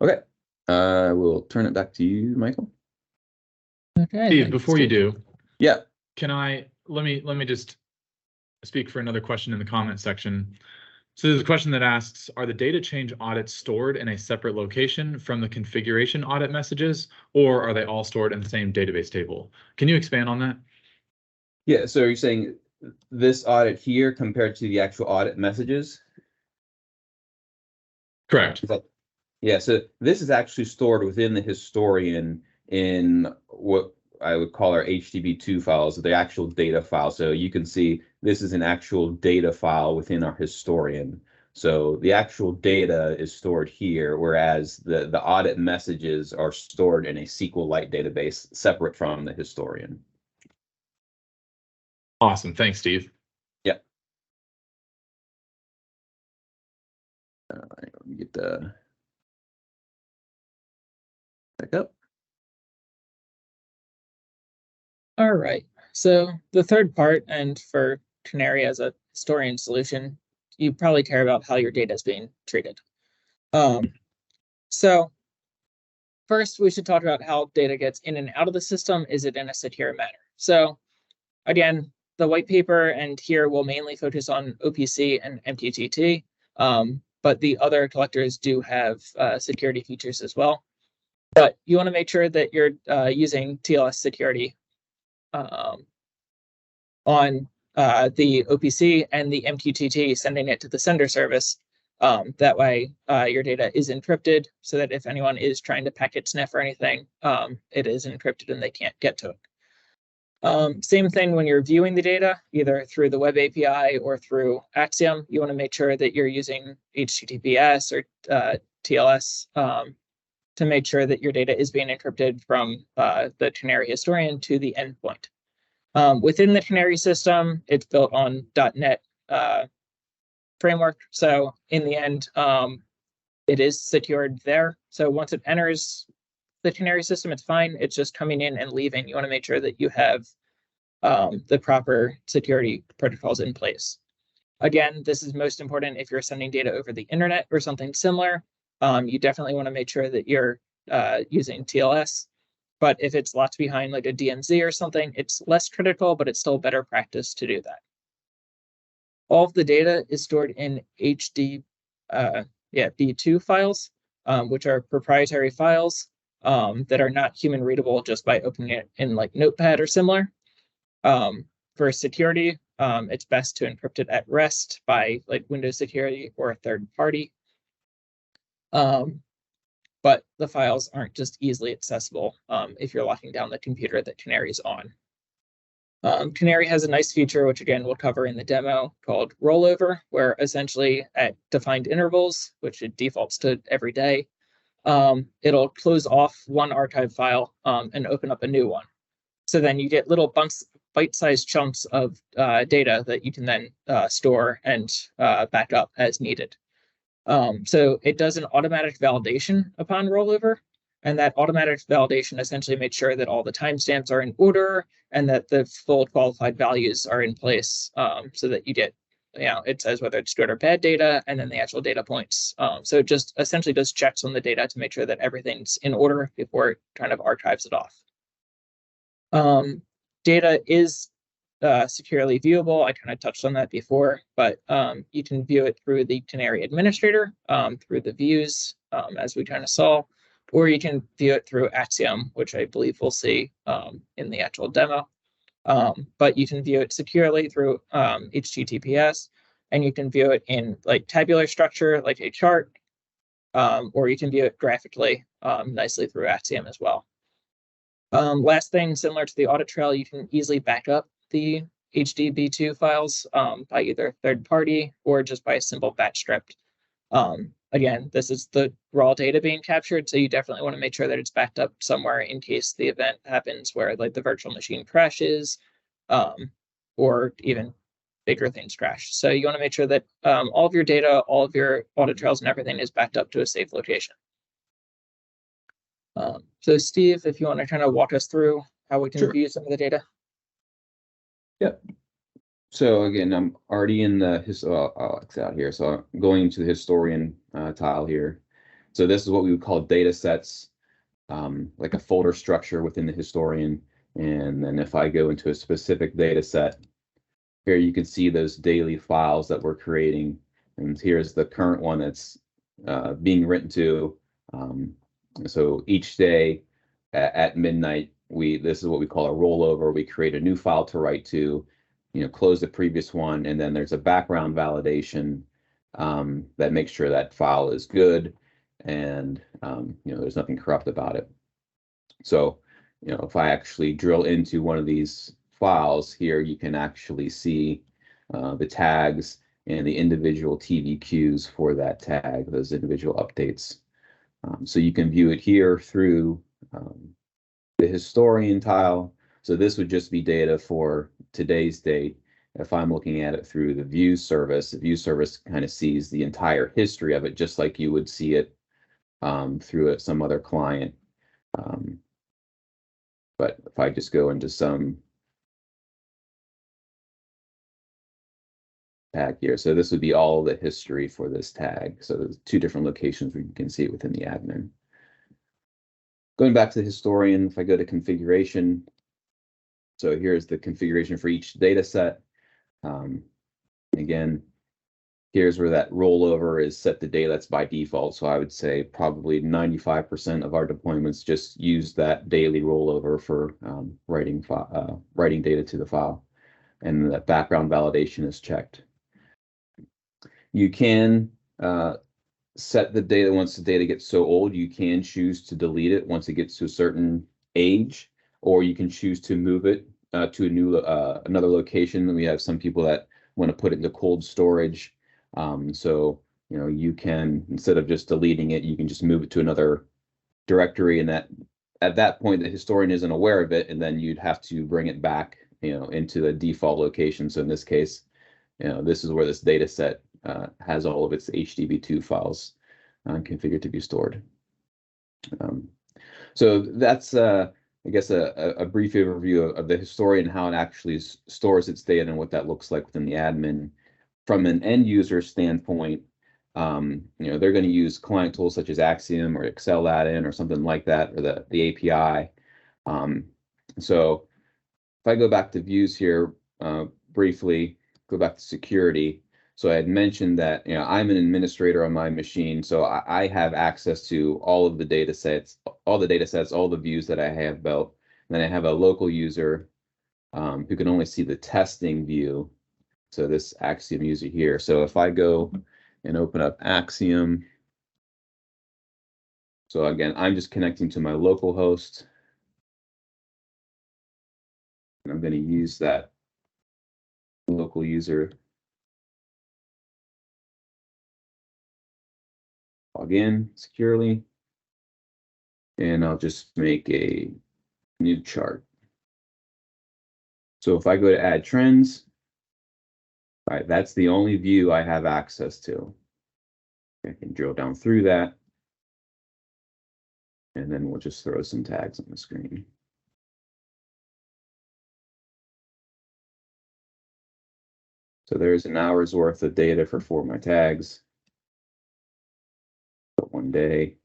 Speaker 2: Okay, we'll turn it back to you, Michael.
Speaker 3: Okay.
Speaker 1: Steve, before you do,
Speaker 2: Yeah.
Speaker 1: let me just speak for another question in the comment section. So there's a question that asks, are the data change audits stored in a separate location from the configuration audit messages, or are they all stored in the same database table? Can you expand on that?
Speaker 2: Yeah, so you're saying this audit here compared to the actual audit messages?
Speaker 1: Correct.
Speaker 2: Yeah, so this is actually stored within the historian in what I would call our HTTP2 files, the actual data file. So you can see this is an actual data file within our historian. So the actual data is stored here, whereas the audit messages are stored in a SQLite database separate from the historian.
Speaker 1: Awesome. Thanks, Steve.
Speaker 2: Yep. All right, let me get the back up.
Speaker 3: All right. So the third part, and for Canary as a historian solution, you probably care about how your data is being treated. So first, we should talk about how data gets in and out of the system. Is it in a secure manner? So again, the white paper and here will mainly focus on OPC and MQTT, but the other collectors do have security features as well. But you want to make sure that you're using TLS security on the OPC and the MQTT, sending it to the sender service. That way, your data is encrypted so that if anyone is trying to packet sniff or anything, it is encrypted and they can't get to it. Same thing when you're viewing the data, either through the web API or through Axiom. You want to make sure that you're using HTTPS or TLS to make sure that your data is being encrypted from the Canary historian to the endpoint. Within the Canary system, it's built on .NET framework. So in the end, it is secured there. So once it enters the Canary system, it's fine. It's just coming in and leaving. You want to make sure that you have the proper security protocols in place. Again, this is most important if you're sending data over the internet or something similar. You definitely want to make sure that you're using TLS. But if it's locked behind like a DMZ or something, it's less critical, but it's still better practice to do that. All of the data is stored in B2 files, which are proprietary files that are not human readable just by opening it in like Notepad or similar. For security, it's best to encrypt it at rest by like Windows security or a third party. But the files aren't just easily accessible if you're locking down the computer that Canary's on. Canary has a nice feature, which again we'll cover in the demo, called rollover, where essentially at defined intervals, which it defaults to every day, it'll close off one archive file and open up a new one. So then you get little bite-sized chunks of data that you can then store and back up as needed. So it does an automatic validation upon rollover, and that automatic validation essentially makes sure that all the timestamps are in order and that the full qualified values are in place so that you get, it says whether it's good or bad data and then the actual data points. So it just essentially does checks on the data to make sure that everything's in order before it kind of archives it off. Data is securely viewable. I kind of touched on that before, but you can view it through the Canary administrator, through the views, as we kind of saw, or you can view it through Axiom, which I believe we'll see in the actual demo. But you can view it securely through HTTPS, and you can view it in like tabular structure, like a chart, or you can view it graphically nicely through Axiom as well. Last thing, similar to the audit trail, you can easily back up the HDB2 files by either third party or just by a simple batch script. Again, this is the raw data being captured, so you definitely want to make sure that it's backed up somewhere in case the event happens where like the virtual machine crashes or even bigger things crash. So you want to make sure that all of your data, all of your audit trails and everything is backed up to a safe location. So Steve, if you want to kind of walk us through how we can view some of the data.
Speaker 2: Yep. So again, I'm already in the I'll X out here. So I'm going into the historian tile here. So this is what we would call data sets, like a folder structure within the historian. And then if I go into a specific data set, here you can see those daily files that we're creating. And here's the current one that's being written to. So each day at midnight, this is what we call a rollover. We create a new file to write to, close the previous one, and then there's a background validation that makes sure that file is good and there's nothing corrupt about it. So if I actually drill into one of these files here, you can actually see the tags and the individual TVQs for that tag, those individual updates. So you can view it here through the historian tile. So this would just be data for today's date. If I'm looking at it through the views service, the views service kind of sees the entire history of it, just like you would see it through some other client. But if I just go into some tag here. So this would be all the history for this tag. So there's 2 different locations where you can see it within the admin. Going back to the historian, if I go to configuration, so here's the configuration for each data set. Again, here's where that rollover is set to data. That's by default. So I would say probably 95% of our deployments just use that daily rollover for writing data to the file. And that background validation is checked. You can set the data once the data gets so old, you can choose to delete it once it gets to a certain age, or you can choose to move it to a new another location. We have some people that want to put it into cold storage. So you can, instead of just deleting it, you can just move it to another directory, and that at that point the historian isn't aware of it, and then you'd have to bring it back into the default location. So in this case, this is where this data set has all of its HDB2 files configured to be stored. So that's, I guess, a brief overview of the historian, how it actually stores its data and what that looks like within the admin. From an end user standpoint, they're going to use client tools such as Axiom or Excel add-in or something like that, or the API. So if I go back to views here briefly, go back to security. So I had mentioned that I'm an administrator on my machine, so I have access to all of the data sets, all the views that I have built. And then I have a local user who can only see the testing view. So this Axiom user here. So if I go and open up Axiom, so again, I'm just connecting to my local host. And I'm going to use that local user. Log in securely, and I'll just make a new chart. So if I go to add trends, all right, that's the only view I have access to. I can drill down through that, and then we'll just throw some tags on the screen. So there's an hour's worth of data for 4 of my tags. 1 day.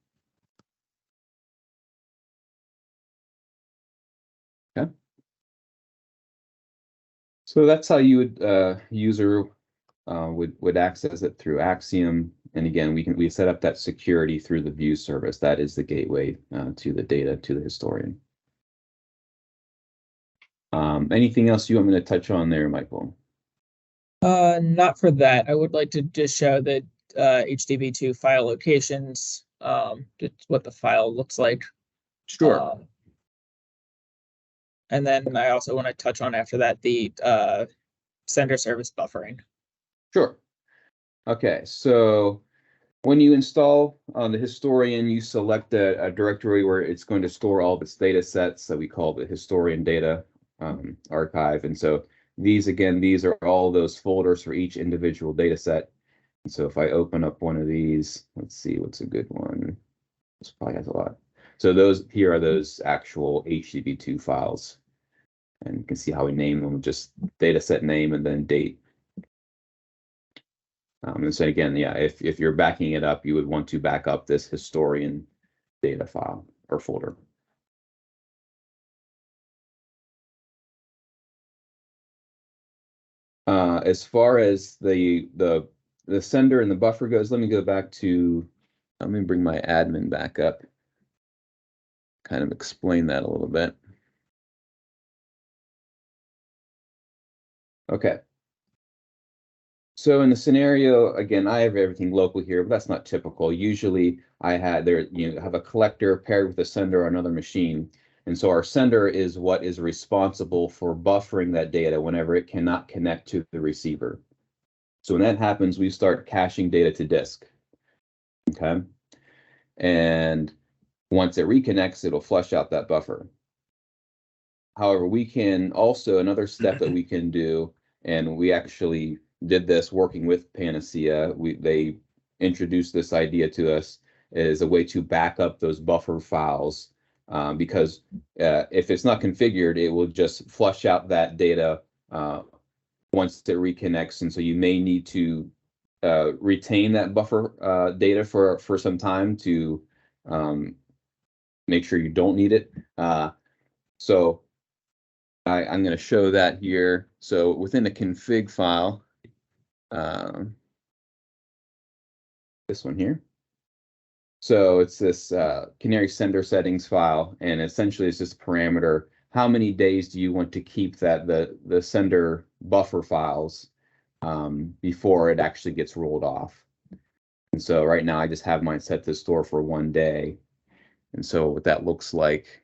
Speaker 2: Okay. So that's how you would user would access it through Axiom. And again, we set up that security through the view service. That is the gateway to the data to the historian. Anything else you want me to touch on there, Michael?
Speaker 3: Not for that. I would like to just show the HDB2 file locations, just what the file looks like.
Speaker 2: Sure.
Speaker 3: And then I also want to touch on after that the sender service buffering.
Speaker 2: Sure. Okay, so when you install the historian, you select a directory where it's going to store all of its data sets that we call the historian data archive. And so these are all those folders for each individual data set. And so if I open up one of these, let's see what's a good one. This probably has a lot. So those here are those actual HDB2 files. And you can see how we name them, just data set name and then date. And so again, yeah, if you're backing it up, you would want to back up this historian data file or folder. As far as the sender and the buffer goes, let me go back to, let me bring my admin back up, kind of explain that a little bit. Okay. So in the scenario, again, I have everything local here, but that's not typical. Usually I have a collector paired with a sender on another machine. And so our sender is what is responsible for buffering that data whenever it cannot connect to the receiver. So when that happens, we start caching data to disk. Okay. And once it reconnects, it'll flush out that buffer. However, we can also, another step that we can do, and we actually did this working with Panacea, they introduced this idea to us as a way to back up those buffer files. Because if it's not configured, it will just flush out that data once it reconnects. And so you may need to retain that buffer data for some time to make sure you don't need it. So I'm going to show that here. So within the config file, this one here. So it's this Canary sender settings file, and essentially it's just a parameter. How many days do you want to keep that the sender buffer files before it actually gets rolled off? And so right now I just have mine set to store for 1 day. And so what that looks like,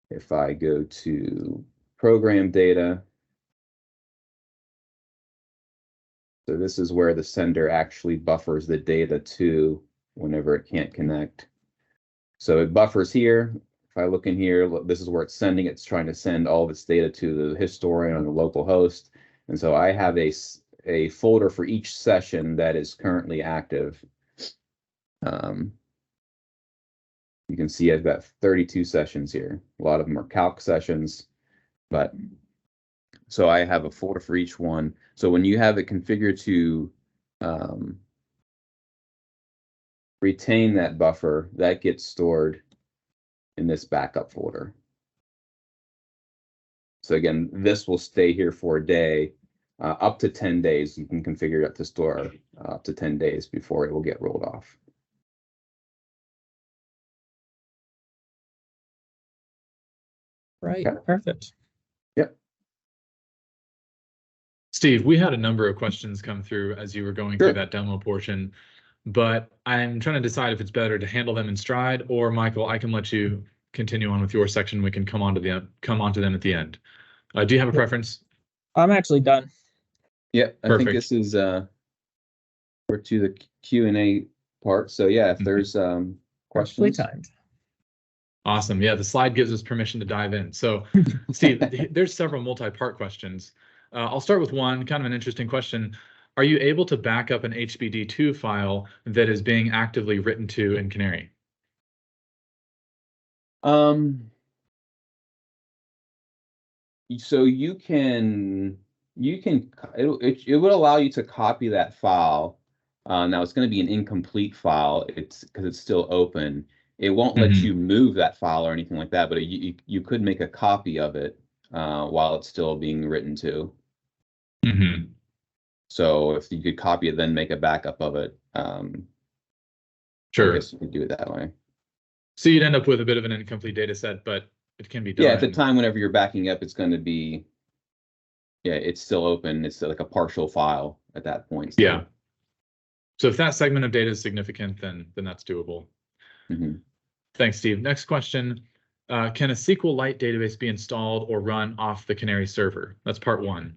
Speaker 2: if I go to program data, so this is where the sender actually buffers the data to whenever it can't connect. So it buffers here. If I look in here, this is where it's sending. It's trying to send all of its data to the historian on the local host. And so I have a folder for each session that is currently active. You can see I've got 32 sessions here. A lot of them are calc sessions, but so I have a folder for each one. So when you have it configured to retain that buffer, that gets stored in this backup folder. So again, this will stay here for a day, up to 10 days. You can configure it to store up to 10 days before it will get rolled off.
Speaker 3: Right,
Speaker 2: Okay.
Speaker 3: perfect.
Speaker 2: Yep.
Speaker 1: Steve, we had a number of questions come through as you were going through that demo portion, but I'm trying to decide if it's better to handle them in stride, or Michael, I can let you continue on with your section. We can come on to them at the end. Do you have a preference?
Speaker 3: I'm actually done.
Speaker 2: Yep, I think
Speaker 1: Perfect.
Speaker 2: this is we're to the Q&A part. So yeah, if there's
Speaker 3: Perfectly
Speaker 2: questions.
Speaker 3: timed.
Speaker 1: Awesome. Yeah, the slide gives us permission to dive in. So, Steve, there's several multi-part questions. I'll start with one, kind of an interesting question. Are you able to back up an HBD2 file that is being actively written to in Canary?
Speaker 2: So it would allow you to copy that file. Now it's going to be an incomplete file. It's because it's still open. It won't let you move that file or anything like that, but you could make a copy of it while it's still being written to. So if you could copy it, then make a backup of it.
Speaker 1: Sure.
Speaker 2: I guess you could do it that way.
Speaker 1: So you'd end up with a bit of an incomplete data set, but it can be done.
Speaker 2: Yeah, at the time, whenever you're backing up, it's going to be, yeah, it's still open. It's like a partial file at that point. So.
Speaker 1: Yeah. So if that segment of data is significant, then that's doable. Thanks, Steve. Next question. Can a SQLite database be installed or run off the Canary server? That's part one.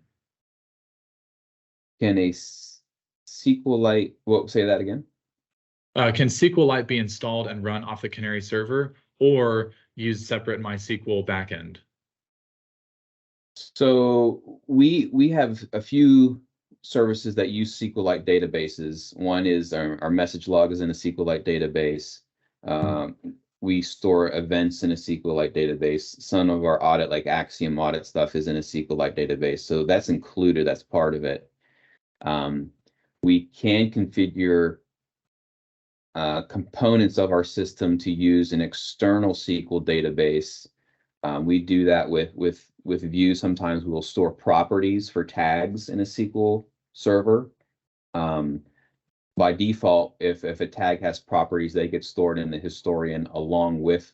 Speaker 2: Can a SQLite, well, say that again?
Speaker 1: Can SQLite be installed and run off the Canary server or use separate MySQL backend?
Speaker 2: So we have a few services that use SQLite databases. One is our message log is in a SQLite database. We store events in a SQLite database. Some of our audit, like Axiom audit stuff, is in a SQLite database. So that's included, that's part of it. We can configure components of our system to use an external SQL database. We do that with Vue. Sometimes we will store properties for tags in a SQL server. By default, if a tag has properties, they get stored in the historian along with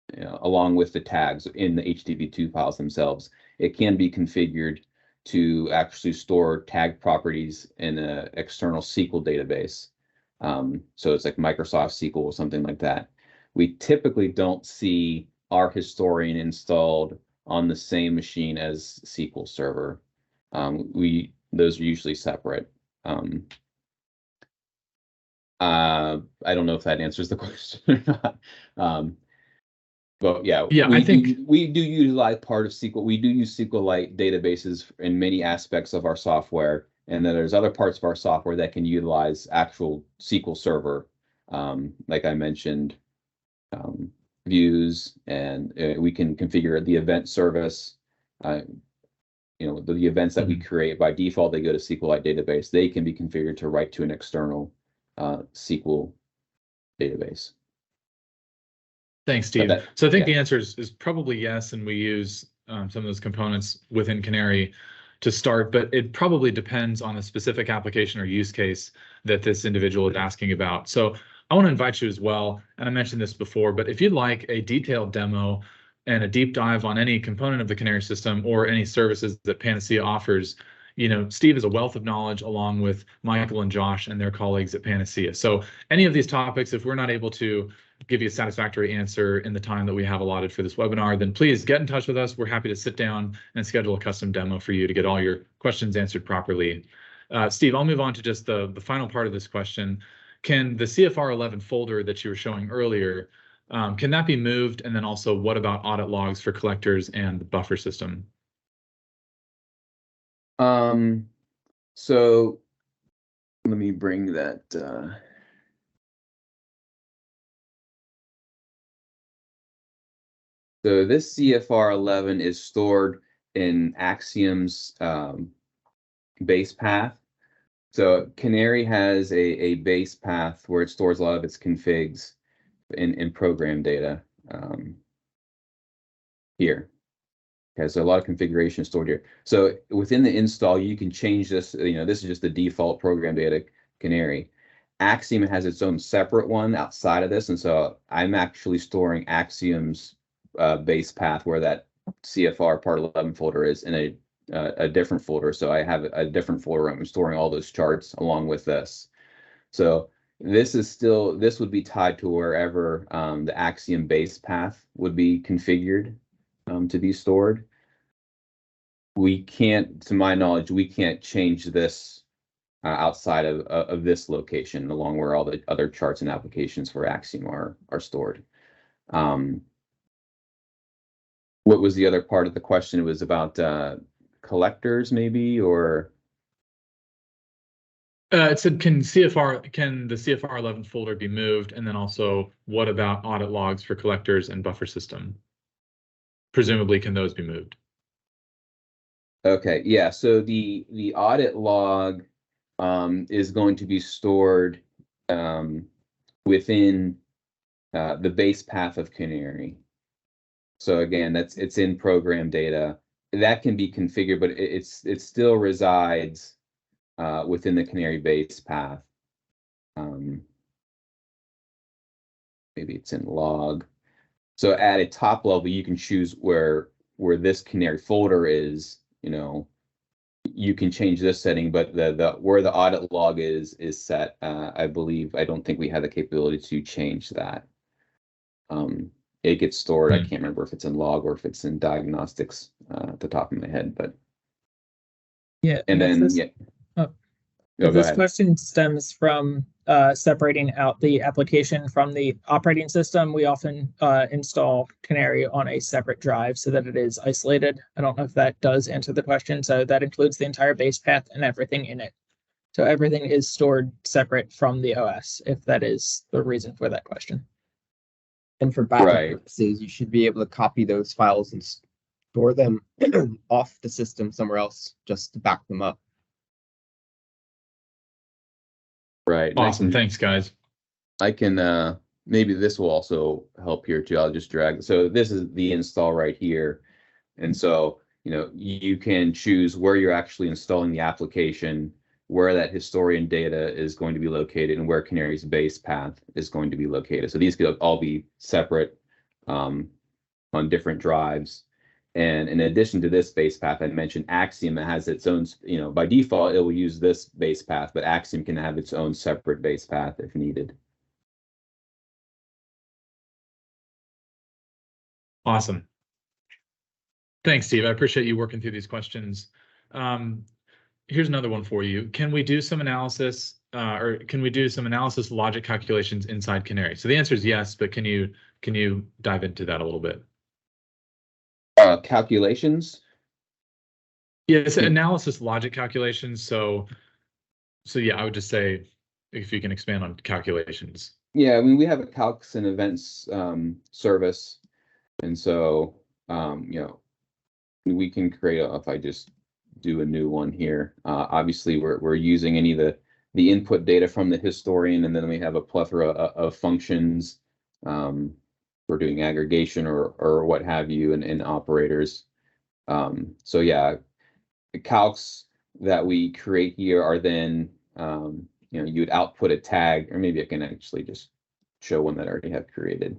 Speaker 2: the tags in the HTTP2 files themselves. It can be configured to actually store tag properties in an external SQL database. So it's like Microsoft SQL or something like that. We typically don't see our historian installed on the same machine as SQL Server. Those are usually separate. I don't know if that answers the question or not. But yeah,
Speaker 1: I think
Speaker 2: we do utilize part of SQL. We do use SQLite databases in many aspects of our software, and then there's other parts of our software that can utilize actual SQL Server, like I mentioned, views, and we can configure the event service. the events that we create, by default, they go to SQLite database. They can be configured to write to an external SQL database.
Speaker 1: Thanks, Steve. So I think the answer is probably yes, and we use some of those components within Canary to start, but it probably depends on the specific application or use case that this individual is asking about. So I want to invite you as well, and I mentioned this before, but if you'd like a detailed demo and a deep dive on any component of the Canary system or any services that Panacea offers, Steve is a wealth of knowledge, along with Michael and Josh and their colleagues at Panacea. So any of these topics, if we're not able to give you a satisfactory answer in the time that we have allotted for this webinar, then please get in touch with us. We're happy to sit down and schedule a custom demo for you to get all your questions answered properly. Steve, I'll move on to just the final part of this question. Can the CFR 11 folder that you were showing earlier, can that be moved? And then also, what about audit logs for collectors and the buffer system?
Speaker 2: So let me bring that. So this CFR 11 is stored in Axiom's base path. So Canary has a base path where it stores a lot of its configs in program data here. Okay, so a lot of configuration stored here. So within the install, you can change this. This is just the default program data Canary. Axiom has its own separate one outside of this, and so I'm actually storing Axiom's base path where that CFR part 11 folder is in a different folder. So I have a different folder. I'm storing all those charts along with this. So this would be tied to wherever the Axiom base path would be configured to be stored. We can't, to my knowledge, we can't change this outside of this location, along where all the other charts and applications for Axiom are stored. What was the other part of the question? It was about collectors, maybe, or
Speaker 1: it said, can the CFR 11 folder be moved? And then also, what about audit logs for collectors and buffer system? Presumably, can those be moved?
Speaker 2: Okay, yeah. So the audit log is going to be stored within the base path of Canary. So again, it's in program data. That can be configured, but it still resides within the Canary base path. Maybe it's in log. So at a top level, you can choose where this Canary folder is. You can change this setting, but where the audit log is set. I don't think we have the capability to change that. It gets stored. I can't remember if it's in log or if it's in diagnostics at the top of my head, but
Speaker 3: yeah.
Speaker 2: And then
Speaker 3: this,
Speaker 2: yeah.
Speaker 3: This question stems from separating out the application from the operating system. We often install Canary on a separate drive so that it is isolated. I don't know if that does answer the question. So that includes the entire base path and everything in it. So everything is stored separate from the OS, if that is the reason for that question.
Speaker 4: And for backup purposes, you should be able to copy those files and store them off the system somewhere else just to back them up.
Speaker 2: Right.
Speaker 1: Awesome. Thanks, guys.
Speaker 2: I can maybe this will also help here too. I'll just drag. So this is the install right here. And so, you can choose where you're actually installing the application, where that historian data is going to be located, and where Canary's base path is going to be located. So these could all be separate on different drives. And in addition to this base path, I mentioned Axiom has its own, by default, it will use this base path, but Axiom can have its own separate base path if needed.
Speaker 1: Awesome. Thanks, Steve. I appreciate you working through these questions. Here's another one for you. Can we do some analysis logic calculations inside Canary? So the answer is yes, but can you dive into that a little bit?
Speaker 2: Calculations?
Speaker 1: Yes, analysis logic calculations. So yeah, I would just say if you can expand on calculations.
Speaker 2: Yeah, I mean, we have a calcs and events service, and so we can create if I just do a new one here. Obviously, we're using any of the input data from the historian, and then we have a plethora of functions. We're doing aggregation or what have you, and operators. So yeah, the calcs that we create here are then, you would output a tag, or maybe I can actually just show one that I already have created.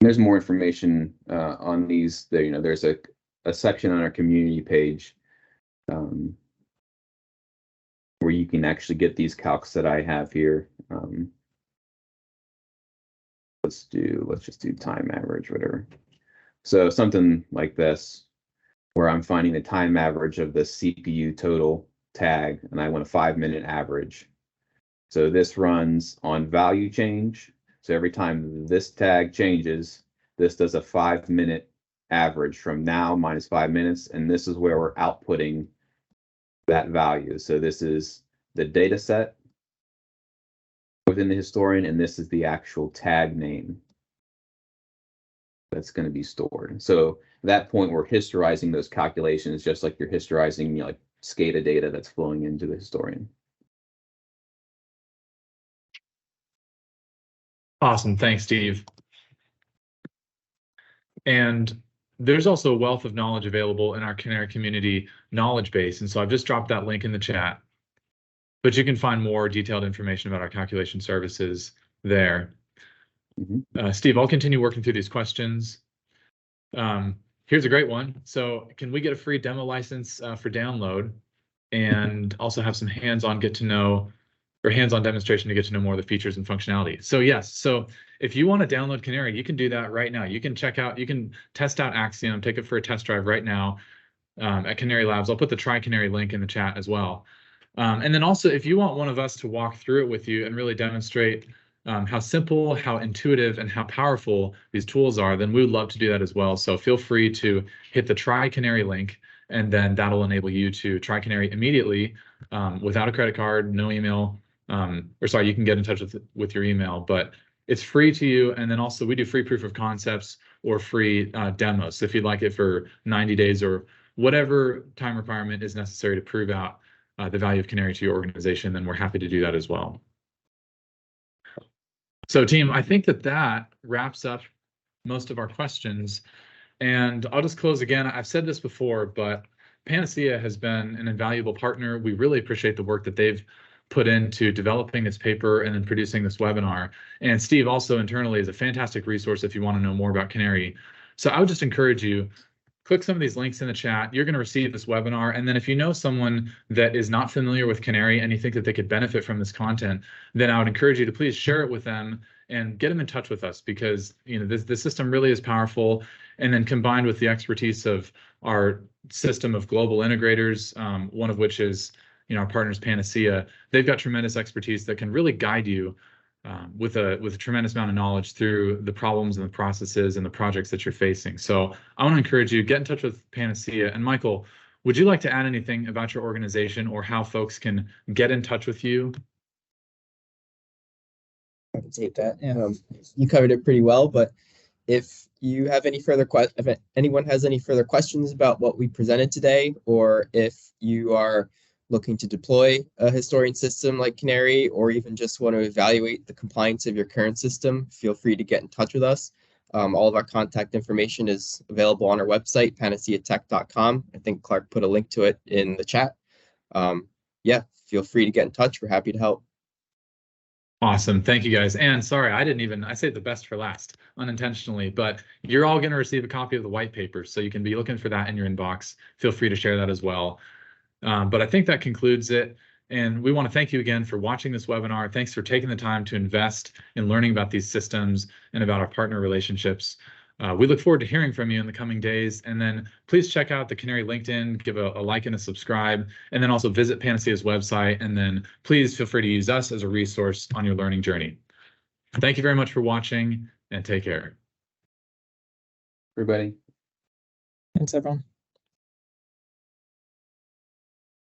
Speaker 2: There's more information on these. There, there's a section on our community page where you can actually get these calcs that I have here. Let's just do time average, whatever. So something like this, where I'm finding the time average of the CPU total tag, and I want a 5-minute average. So this runs on value change. So every time this tag changes, this does a 5-minute average from now minus 5 minutes, and this is where we're outputting that value. So this is the data set within the historian, and this is the actual tag name that's going to be stored. So at that point, we're historizing those calculations just like you're historizing, like SCADA data that's flowing into the historian.
Speaker 1: Awesome. Thanks, Steve. And there's also a wealth of knowledge available in our Canary community knowledge base. And so I've just dropped that link in the chat, but you can find more detailed information about our calculation services there. Steve, I'll continue working through these questions. Here's a great one. So can we get a free demo license for download, and also have some hands-on hands-on demonstration to get to know more of the features and functionality? So yes, so if you want to download Canary, you can do that right now. You can test out Axiom, take it for a test drive right now at Canary Labs. I'll put the Try Canary link in the chat as well. And then also, if you want one of us to walk through it with you and really demonstrate how simple, how intuitive, and how powerful these tools are, then we would love to do that as well. So feel free to hit the Try Canary link, and then that'll enable you to try Canary immediately without a credit card, no email, you can get in touch with your email, but it's free to you. And then also we do free proof of concepts or free demos. So if you'd like it for 90 days or whatever time requirement is necessary to prove out the value of Canary to your organization, then we're happy to do that as well. So team, I think that wraps up most of our questions. And I'll just close again. I've said this before, but Panacea has been an invaluable partner. We really appreciate the work that they've put into developing this paper and then producing this webinar. And Steve also internally is a fantastic resource if you want to know more about Canary. So I would just encourage you, click some of these links in the chat. You're going to receive this webinar. And then if you know someone that is not familiar with Canary and you think that they could benefit from this content, then I would encourage you to please share it with them and get them in touch with us, because this system really is powerful. And then combined with the expertise of our system of global integrators, one of which is our partners Panacea, they've got tremendous expertise that can really guide you with a tremendous amount of knowledge through the problems and the processes and the projects that you're facing. So I want to encourage you, get in touch with Panacea. And Michael, would you like to add anything about your organization or how folks can get in touch with you?
Speaker 4: I can take that. You covered it pretty well, but if you have any further if anyone has any further questions about what we presented today, or if you are looking to deploy a historian system like Canary, or even just want to evaluate the compliance of your current system, feel free to get in touch with us. All of our contact information is available on our website, panaceatech.com. I think Clark put a link to it in the chat. Yeah, feel free to get in touch. We're happy to help.
Speaker 1: Awesome. Thank you, guys. And sorry, I saved the best for last unintentionally, but you're all going to receive a copy of the white paper, so you can be looking for that in your inbox. Feel free to share that as well. But I think that concludes it. And we want to thank you again for watching this webinar. Thanks for taking the time to invest in learning about these systems and about our partner relationships. We look forward to hearing from you in the coming days. And then please check out the Canary LinkedIn, give a like and a subscribe, and then also visit Panacea's website. And then please feel free to use us as a resource on your learning journey. Thank you very much for watching, and take care.
Speaker 2: Everybody.
Speaker 3: Thanks, everyone.